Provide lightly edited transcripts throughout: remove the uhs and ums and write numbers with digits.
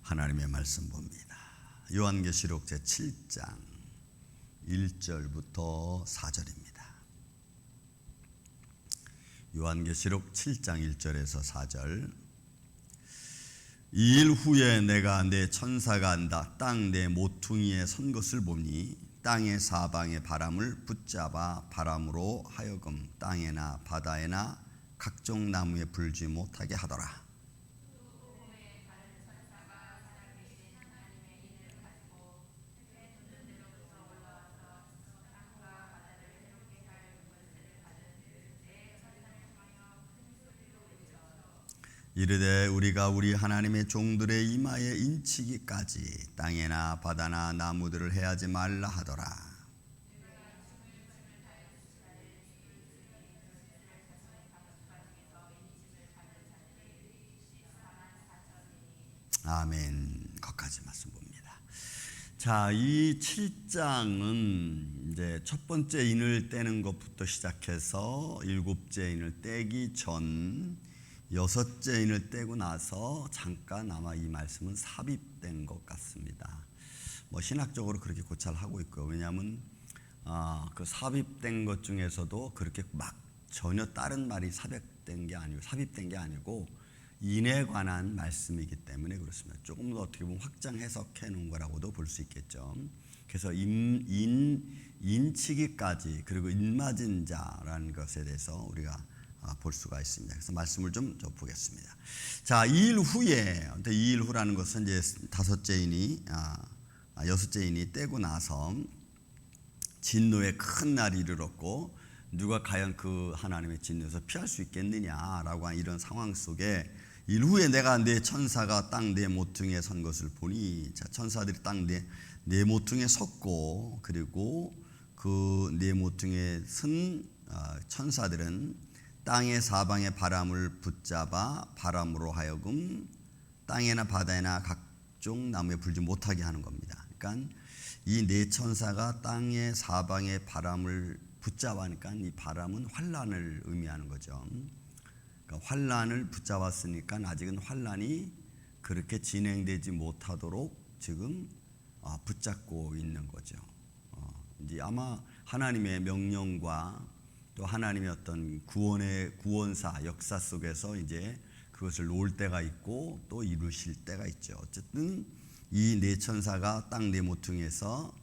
하나님의 말씀 봅니다. 요한계시록 제7장 1절부터 4절입니다. 요한계시록 7장 1절에서 4절. 이 일 후에 내가 내 천사가 땅 내 모퉁이에 선 것을 보니 땅의 사방의 바람을 붙잡아 바람으로 하여금 땅에나 바다에나 각종 나무에 불지 못하게 하더라. 이르되 우리가 우리 하나님의 종들의 이마에 인치기까지 땅에나 바다나 나무들을 해하지 말라 하더라. 아멘. 거기까지 말씀 봅니다. 자, 이 7장은 이제 첫 번째 인을 떼는 것부터 시작해서 일곱째 인을 떼기 전 여섯째 인을 떼고 나서 잠깐 아마 이 말씀은 삽입된 것 같습니다. 뭐 신학적으로 그렇게 고찰하고 있고요. 왜냐하면 그 삽입된 것 중에서도 그렇게 막 전혀 다른 말이 삽입된 게 아니고 인에 관한 말씀이기 때문에 그렇습니다. 조금 더 어떻게 보면 확장 해석해 놓은 거라고도 볼 수 있겠죠. 그래서 인치기까지 그리고 인맞은 자라는 것에 대해서 우리가 볼 수가 있습니다. 그래서 말씀을 좀 보겠습니다. 자, 2일 후에, 이 일 후라는 것은 이제 여섯째 인이 떼고 나서 진노의 큰 날이 이르렀고 누가 과연 그 하나님의 진노에서 피할 수 있겠느냐라고 하는 이런 상황 속에 일 후에 내가 내 천사가 땅 내 모퉁이에 선 것을 보니, 자, 천사들이 땅 내 모퉁이에 섰고 그리고 그 내 모퉁이에 선 천사들은 땅의 사방의 바람을 붙잡아 바람으로 하여금 땅에나 바다에나 각종 나무에 불지 못하게 하는 겁니다. 그러니까 이 네 천사가 땅의 사방의 바람을 붙잡으니까 이 바람은 환란을 의미하는 거죠. 그러니까 환란을 붙잡았으니까 아직은 환란이 그렇게 진행되지 못하도록 지금 붙잡고 있는 거죠. 이제 아마 하나님의 명령과 또 하나님의 어떤 구원사 역사 속에서 이제 그것을 놓을 때가 있고 또 이루실 때가 있죠. 어쨌든 이 네 천사가 땅 네 모퉁이에서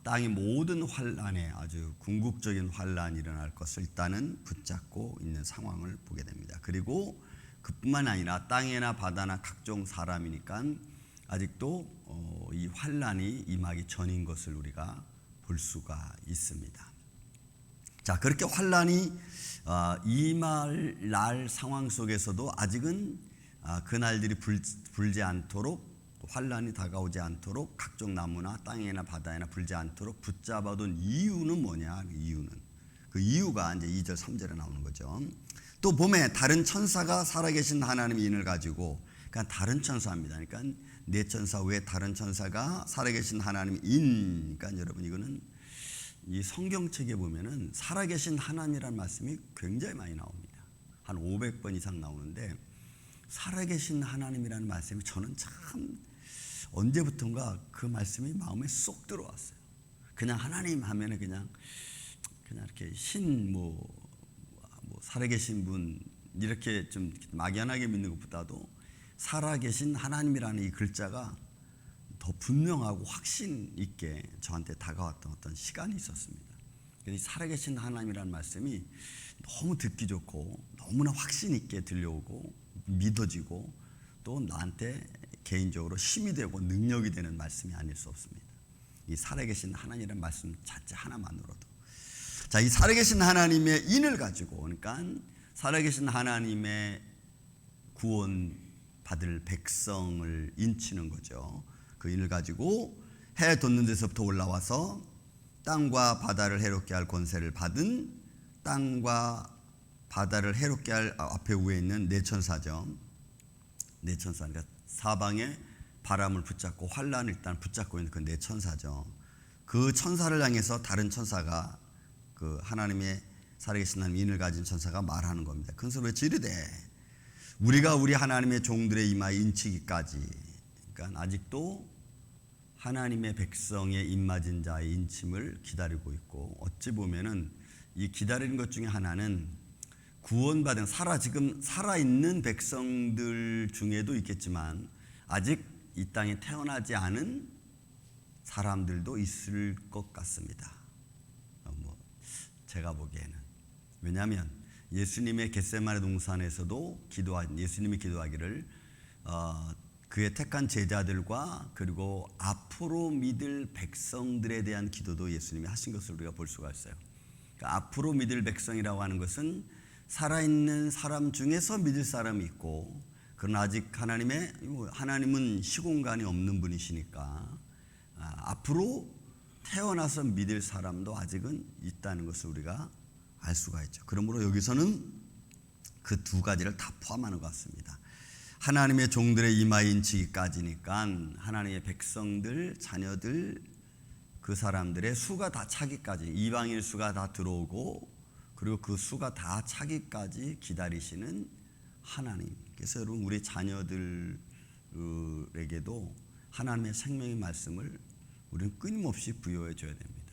땅의 모든 환란에 아주 궁극적인 환란이 일어날 것을 일단은 붙잡고 있는 상황을 보게 됩니다. 그리고 그뿐만 아니라 땅에나 바다나 각종 사람이니까 아직도 이 환란이 임하기 전인 것을 우리가 볼 수가 있습니다. 자, 그렇게 환란이 임할 날 상황 속에서도 아직은 그 날들이 불지 않도록, 환란이 다가오지 않도록 각종 나무나 땅에나 바다에나 불지 않도록 붙잡아둔 이유는 뭐냐? 그 이유가 이제 2절 3절에 나오는 거죠. 또 봄에 다른 천사가 살아계신 하나님의 인을 가지고, 그러니까 다른 천사입니다. 그러니까 네 천사 외에 다른 천사가 살아계신 하나님의 인. 그러니까 여러분 이거는 이 성경책에 보면은 살아계신 하나님이라는 말씀이 굉장히 많이 나옵니다. 한 500번 이상 나오는데 살아계신 하나님이라는 말씀이 저는 참 언제부턴가 그 말씀이 마음에 쏙 들어왔어요. 그냥 하나님 하면은 그냥 이렇게 살아계신 분 이렇게 좀 막연하게 믿는 것보다도 살아계신 하나님이라는 이 글자가 더 분명하고 확신 있게 저한테 다가왔던 어떤 시간이 있었습니다. 그래서 살아계신 하나님이라는 말씀이 너무 듣기 좋고 너무나 확신 있게 들려오고 믿어지고 또 나한테 개인적으로 힘이 되고 능력이 되는 말씀이 아닐 수 없습니다. 이 살아계신 하나님이라는 말씀 자체 하나만으로도. 자, 이 살아계신 하나님의 인을 가지고, 그러니까 살아계신 하나님의 구원 받을 백성을 인치는 거죠. 그 인을 가지고 해 돋는 데서부터 올라와서 땅과 바다를 해롭게 할 권세를 받은, 땅과 바다를 해롭게 할 앞에 위에 있는 네 천사죠. 네 천사, 그러니까 사방에 바람을 붙잡고 환란을 일단 붙잡고 있는 그 네 천사죠. 그 천사를 향해서 다른 천사가, 그 하나님의 살아계신 하나님 인을 가진 천사가 말하는 겁니다. 큰 소리로 외쳐 이르되 우리가 우리 하나님의 종들의 이마에 인치기까지, 그러니까 아직도 하나님의 백성의 입맞은 자의 인침을 기다리고 있고, 어찌 보면은 이 기다리는 것 중에 하나는 구원받은 지금 살아있는 백성들 중에도 있겠지만 아직 이 땅에 태어나지 않은 사람들도 있을 것 같습니다. 제가 보기에는. 왜냐하면 예수님의 겟세마네 동산에서도 예수님이 기도하기를 그의 택한 제자들과 그리고 앞으로 믿을 백성들에 대한 기도도 예수님이 하신 것을 우리가 볼 수가 있어요. 그러니까 앞으로 믿을 백성이라고 하는 것은 살아있는 사람 중에서 믿을 사람이 있고, 그러나 아직 하나님은 시공간이 없는 분이시니까 앞으로 태어나서 믿을 사람도 아직은 있다는 것을 우리가 알 수가 있죠. 그러므로 여기서는 그 두 가지를 다 포함하는 것 같습니다. 하나님의 종들의 이마에 인치기까지니까 하나님의 백성들, 자녀들, 그 사람들의 수가 다 차기까지, 이방인 수가 다 들어오고 그리고 그 수가 다 차기까지 기다리시는 하나님. 그래서 여러분, 우리 자녀들에게도 하나님의 생명의 말씀을 우리는 끊임없이 부여해 줘야 됩니다.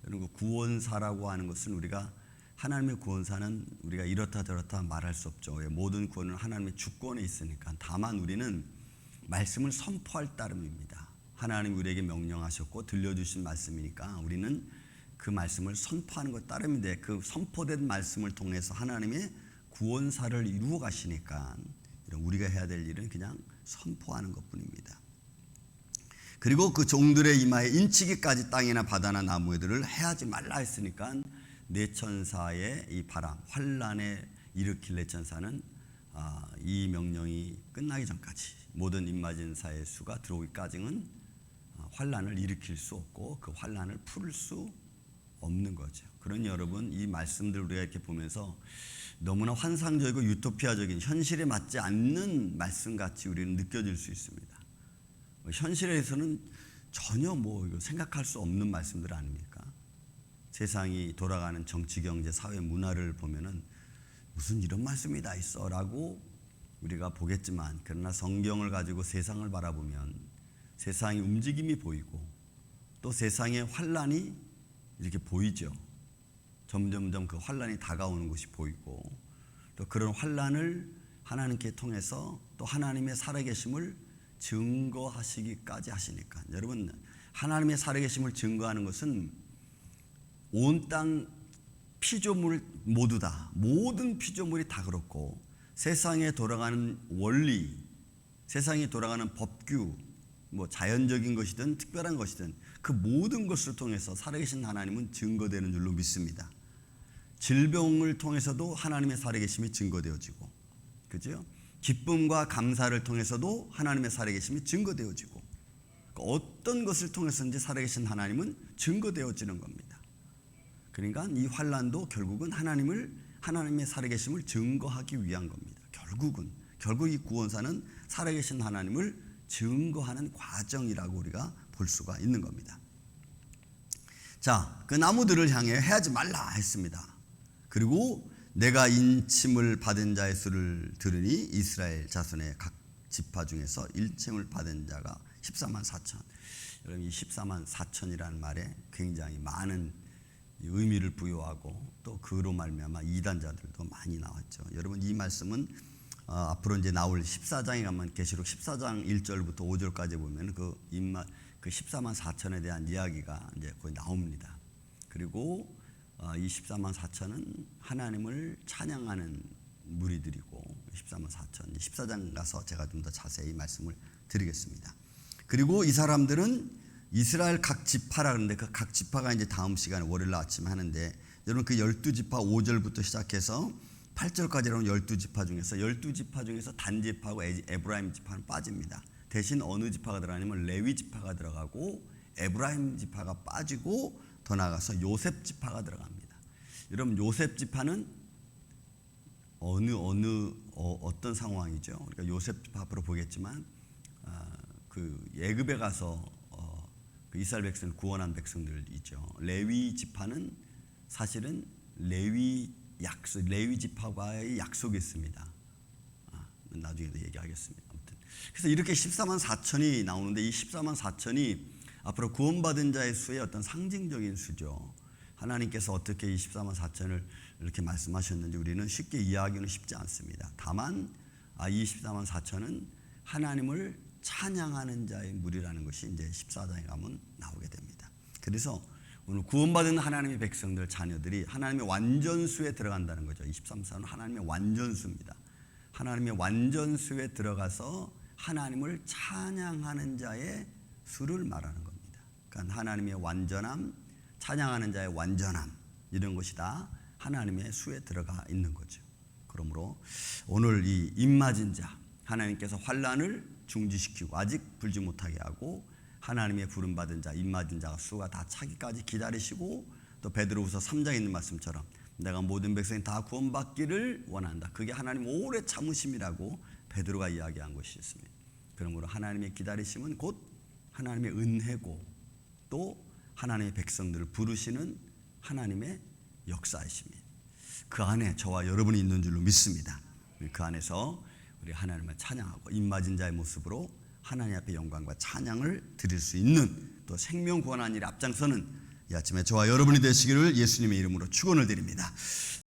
여러분, 구원사라고 하는 것은 우리가 하나님의 구원사는 우리가 이렇다 저렇다 말할 수 없죠. 모든 구원은 하나님의 주권에 있으니까. 다만 우리는 말씀을 선포할 따름입니다. 하나님이 우리에게 명령하셨고 들려주신 말씀이니까 우리는 그 말씀을 선포하는 것 따름인데, 그 선포된 말씀을 통해서 하나님의 구원사를 이루어 가시니까 우리가 해야 될 일은 그냥 선포하는 것뿐입니다. 그리고 그 종들의 이마에 인치기까지 땅이나 바다나 나무들을 해하지 말라 했으니까 내 천사의 이 바람, 환란에 일으킬 내 천사는 이 명령이 끝나기 전까지, 모든 입맞은 자의 수가 들어오기까지는 환란을 일으킬 수 없고 그 환란을 풀을 수 없는 거죠. 그러니 여러분, 이 말씀들 우리가 이렇게 보면서 너무나 환상적이고 유토피아적인, 현실에 맞지 않는 말씀같이 우리는 느껴질 수 있습니다. 현실에서는 전혀 생각할 수 없는 말씀들 아닙니까? 세상이 돌아가는 정치, 경제, 사회, 문화를 보면은 무슨 이런 말씀이 다 있어 라고 우리가 보겠지만, 그러나 성경을 가지고 세상을 바라보면 세상의 움직임이 보이고 또 세상의 환란이 이렇게 보이죠. 점점점 그 환란이 다가오는 것이 보이고, 또 그런 환란을 하나님께 통해서 또 하나님의 살아계심을 증거하시기까지 하시니까, 여러분, 하나님의 살아계심을 증거하는 것은 온 땅 피조물 모두 다, 모든 피조물이 다 그렇고, 세상에 돌아가는 원리, 세상에 돌아가는 법규, 자연적인 것이든 특별한 것이든 그 모든 것을 통해서 살아계신 하나님은 증거되는 줄로 믿습니다. 질병을 통해서도 하나님의 살아계심이 증거되어지고, 그죠? 기쁨과 감사를 통해서도 하나님의 살아계심이 증거되어지고, 어떤 것을 통해서든지 살아계신 하나님은 증거되어지는 겁니다. 그러니까 이 환란도 결국은 하나님의 살아계심을 증거하기 위한 겁니다. 결국 이 구원사는 살아계신 하나님을 증거하는 과정이라고 우리가 볼 수가 있는 겁니다. 자, 그 나무들을 향해 해하지 말라 했습니다. 그리고 내가 인침을 받은 자의 수를 들으니 이스라엘 자손의 각 지파 중에서 인침을 받은 자가 14만 4천. 여러분, 이 14만 4천이라는 말에 굉장히 많은 의미를 부여하고 또 그로 말미암아 이단자들도 많이 나왔죠. 여러분, 이 말씀은 앞으로 이제 나올 14장에 가면 계시록 14장 1절부터 5절까지 보면 그 14만 4천에 대한 이야기가 이제 거의 나옵니다. 그리고 이 14만 4천은 하나님을 찬양하는 무리들이고, 14만 4천, 14장 가서 제가 좀 더 자세히 말씀을 드리겠습니다. 그리고 이 사람들은 이스라엘 각 지파라 그러는데, 그 각 지파가 이제 다음 시간에 월요일 아침에 하는데, 여러분 그 12지파 5절부터 시작해서 8절까지 나오는 12지파 중에서 단 지파하고 에브라임 지파는 빠집니다. 대신 어느 지파가 들어가냐면 레위 지파가 들어가고 에브라임 지파가 빠지고 더 나아가서 요셉 지파가 들어갑니다. 여러분, 요셉 지파는 어떤 상황이죠? 우리가 요셉 지파 앞으로 보겠지만 그 예굽에 가서 그 이스라엘 백성을 구원한 백성들이죠. 레위 지파는 사실은 레위 지파와의 약속이 있습니다. 나중에도 얘기하겠습니다. 아무튼 그래서 이렇게 14만 4천이 나오는데 이 14만 4천이 앞으로 구원받은 자의 수의 어떤 상징적인 수죠. 하나님께서 어떻게 이 14만 4천을 이렇게 말씀하셨는지 우리는 쉽게 이해하기는 쉽지 않습니다. 다만 이 14만 4천은 하나님을 찬양하는 자의 무리라는 것이 이제 14장에 가면 나오게 됩니다. 그래서 오늘 구원받은 하나님의 백성들, 자녀들이 하나님의 완전수에 들어간다는 거죠. 23사는 하나님의 완전수입니다. 하나님의 완전수에 들어가서 하나님을 찬양하는 자의 수를 말하는 겁니다. 그러니까 하나님의 완전함, 찬양하는 자의 완전함, 이런 것이 다 하나님의 수에 들어가 있는 거죠. 그러므로 오늘 이 입맞은 자, 하나님께서 환난을 중지시키고 아직 불지 못하게 하고 하나님의 부름받은 자, 입맞은 자가 수가 다 차기까지 기다리시고, 또 베드로후서 3장에 있는 말씀처럼 내가 모든 백성이 다 구원받기를 원한다. 그게 하나님 오래 참으심이라고 베드로가 이야기한 것이 있습니다. 그러므로 하나님의 기다리심은 곧 하나님의 은혜고 또 하나님의 백성들을 부르시는 하나님의 역사이십니다. 그 안에 저와 여러분이 있는 줄로 믿습니다. 그 안에서 우리 하나님을 찬양하고 입맞은 자의 모습으로 하나님 앞에 영광과 찬양을 드릴 수 있는, 또 생명 구원하는 일에 앞장서는 이 아침에 저와 여러분이 되시기를 예수님의 이름으로 축원을 드립니다.